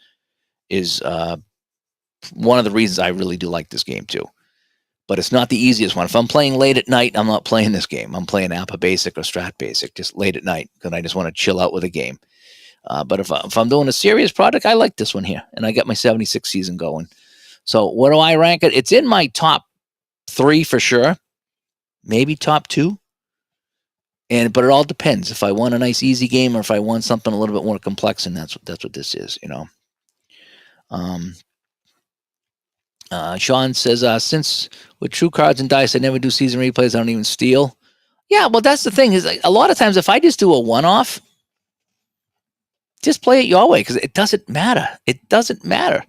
Speaker 1: is one of the reasons I really do like this game too. But it's not the easiest one. If I'm playing late at night, I'm not playing this game. I'm playing APA Basic or Strat Basic just late at night because I just want to chill out with a game. But if I'm doing a serious product, I like this one here, and I got my 76 season going. So what do I rank it? It's in my top 3 for sure, maybe top 2. But it all depends if I want a nice easy game or if I want something a little bit more complex, and that's what this is, you know. Sean says, since with true cards and dice, I never do season replays. I don't even steal. Yeah, well, that's the thing is, like, a lot of times if I just do a one-off, just play it your way because it doesn't matter. It doesn't matter.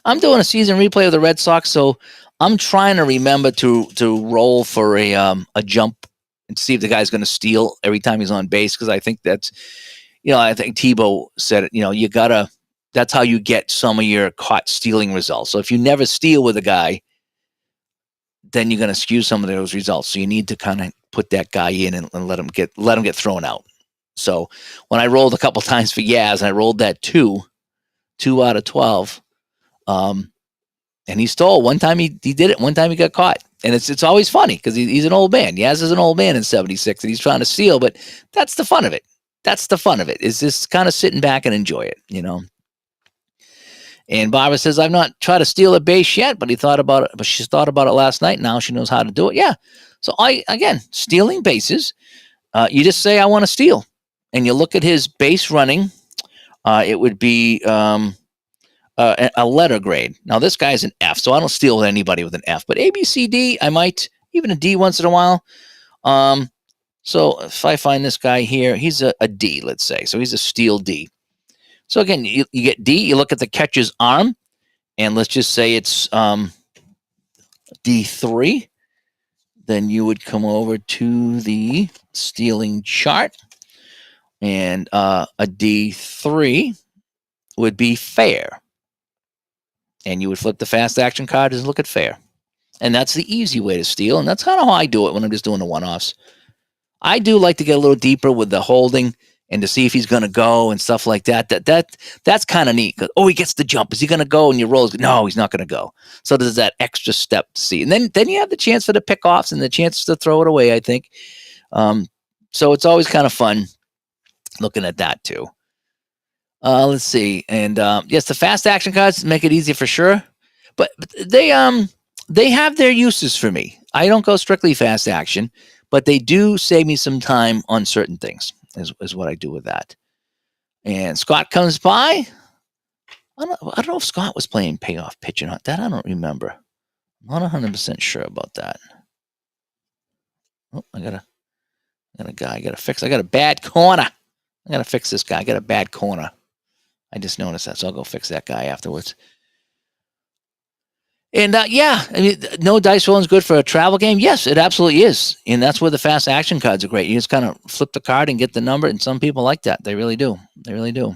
Speaker 1: I'm doing a season replay of the Red Sox, so I'm trying to remember to roll for a jump and see if the guy's going to steal every time he's on base, because I think that's, I think Tebow said it. You gotta. That's how you get some of your caught stealing results. So if you never steal with a guy, then you're going to skew some of those results. So you need to kind of put that guy in and let him get thrown out. So when I rolled a couple times for Yaz, and I rolled that 2 out of 12, and he stole. One time he did it. One time he got caught. And it's always funny because he's an old man. Yaz is an old man in 76, and he's trying to steal, but that's the fun of it. That's the fun of it, is just kind of sitting back and enjoy it, And Barbara says, I've not tried to steal a base yet, but she's thought about it last night. Now she knows how to do it. Yeah. So stealing bases, you just say, I want to steal. And you look at his base running. It would be a letter grade. Now this guy's an F, so I don't steal with anybody with an F. But A, B, C, D, I might, even a D once in a while. So if I find this guy here, he's a D, let's say. So he's a steal D. So again, you get D, you look at the catcher's arm, and let's just say it's D3. Then you would come over to the stealing chart, and a D3 would be fair. And you would flip the fast action card and look at fair. And that's the easy way to steal, and that's kind of how I do it when I'm just doing the one-offs. I do like to get a little deeper with the holding and to see if he's going to go and stuff like that. That's kind of neat. He gets the jump. Is he going to go? And you roll. No, he's not going to go. So there's that extra step to see. And then you have the chance for the pickoffs and the chance to throw it away, I think. So it's always kind of fun looking at that too. Let's see. And yes, the fast action cards make it easy for sure. But they have their uses for me. I don't go strictly fast action, but they do save me some time on certain things. Is what I do with that. And Scott comes by. I don't know if Scott was playing payoff pitch or not. That I don't remember. I'm not 100% sure about that. Oh, I got a guy. I got to fix. I got a bad corner. I got to fix this guy. I got a bad corner. I just noticed that, so I'll go fix that guy afterwards. And no dice rolling is good for a travel game. Yes, it absolutely is. And that's where the fast action cards are great. You just kind of flip the card and get the number, and some people like that. They really do. They really do.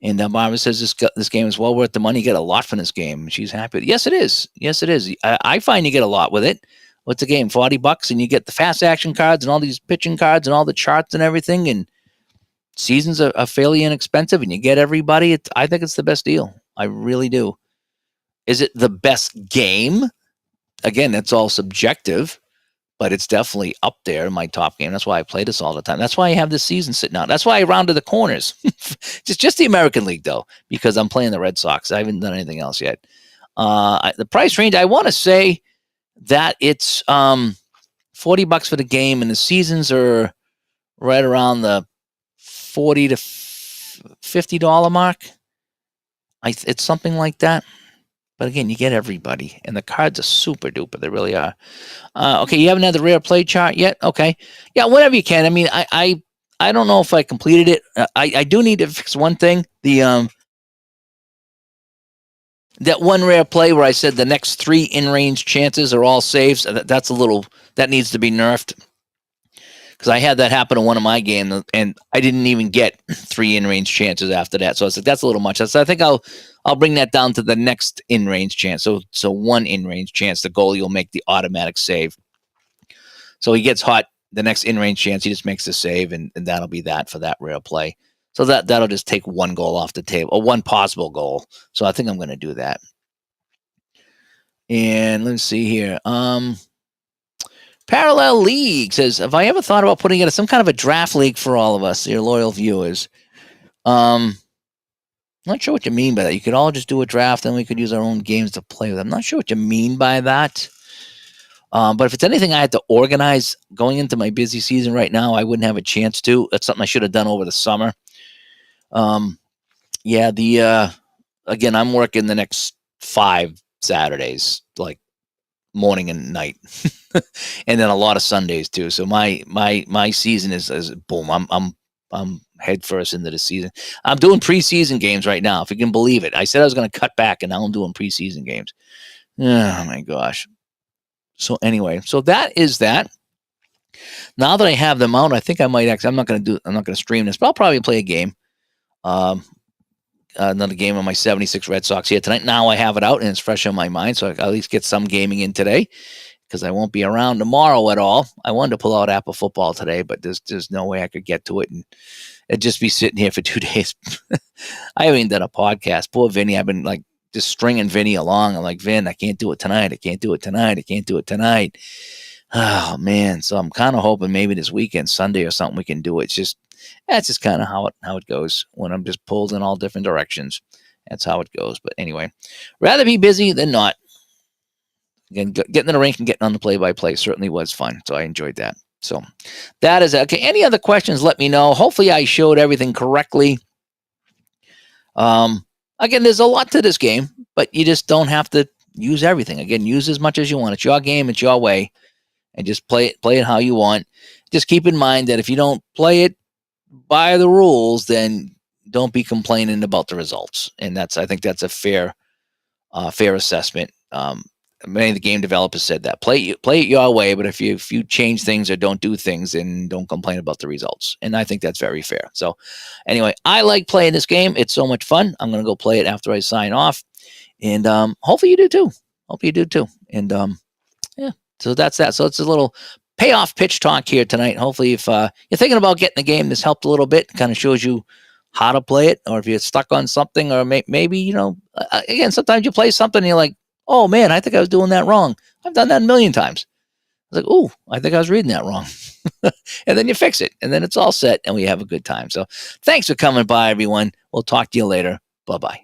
Speaker 1: And Barbara says this game is well worth the money. You get a lot from this game. She's happy. Yes, it is. Yes, it is. I find you get a lot with it. What's the game? $40, and you get the fast action cards and all these pitching cards and all the charts and everything. And seasons are fairly inexpensive, and you get everybody. I think it's the best deal. I really do. Is it the best game? Again, that's all subjective, but it's definitely up there in my top game. That's why I play this all the time. That's why I have this season sitting out. That's why I rounded the corners. just the American League, though, because I'm playing the Red Sox. I haven't done anything else yet. The price range, I want to say that it's $40 for the game, and the seasons are right around the $40 to $50 mark. It's something like that. But again, you get everybody, and the cards are super duper. They really are. Okay, you haven't had the rare play chart yet? Okay. Yeah, whatever you can. I mean, I don't know if I completed it. I do need to fix one thing. That one rare play where I said the next 3 in-range chances are all saves. That needs to be nerfed. Because I had that happen in one of my games, and I didn't even get 3 in-range chances after that. So I said, that's a little much. So I think I'll bring that down to the next in-range chance. So 1 in-range chance, the goalie will make the automatic save. So he gets hot, the next in-range chance, he just makes the save, and that'll be that for that rare play. So that'll just take 1 goal off the table, or 1 possible goal. So I think I'm going to do that. And let's see here. Parallel League says, have I ever thought about putting in some kind of a draft league for all of us, your loyal viewers? Not sure what you mean by that. You could all just do a draft and we could use our own games to play with. I'm not sure what you mean by that. But if it's anything I had to organize going into my busy season right now, I wouldn't have a chance to. That's something I should have done over the summer. Again, I'm working the next 5 Saturdays, like morning and night, and then a lot of Sundays too. So my season is boom. I'm head first into the season. I'm doing preseason games right now, if you can believe it. I said I was going to cut back, and now I'm doing preseason games. Oh my gosh. So anyway, so that is that. Now that I have them out, I think I might actually. I'm not going to stream this, but I'll probably play a game. Another game on my 76 Red Sox here tonight. Now I have it out and it's fresh on my mind, so I at least get some gaming in today, because I won't be around tomorrow at all. I wanted to pull out Apple Football today, but there's no way I could get to it, and it'd just be sitting here for 2 days. I haven't even done a podcast. Poor Vinny. I've been like just stringing Vinny along. I'm like, Vin, I can't do it tonight. I can't do it tonight. I can't do it tonight. Oh man. So I'm kind of hoping maybe this weekend, Sunday or something, we can do it. That's just kind of how it goes when I'm just pulled in all different directions. That's how it goes. But anyway, rather be busy than not. Again, getting in the rink and getting on the play-by-play certainly was fun. So I enjoyed that. So that is okay. Any other questions, let me know. Hopefully I showed everything correctly. Again, there's a lot to this game, but you just don't have to use everything. Again, use as much as you want. It's your game. It's your way. And just play it how you want. Just keep in mind that if you don't play it by the rules, then don't be complaining about the results. And I think that's a fair assessment. Many of the game developers said that play it your way, but if you change things or don't do things, then don't complain about the results. And I think that's very fair. So anyway, I like playing this game. It's so much fun. I'm going to go play it after I sign off, and hopefully you do too. And yeah, so that's that. So it's a little payoff pitch talk here tonight. Hopefully if you're thinking about getting the game, this helped a little bit. Kind of shows you how to play it, or if you're stuck on something, or maybe, again, sometimes you play something and you're like, oh man, I think I was doing that wrong. I've done that a million times. I was like, oh, I think I was reading that wrong. And then you fix it, and then it's all set, and we have a good time. So thanks for coming by, everyone. We'll talk to you later. Bye-bye.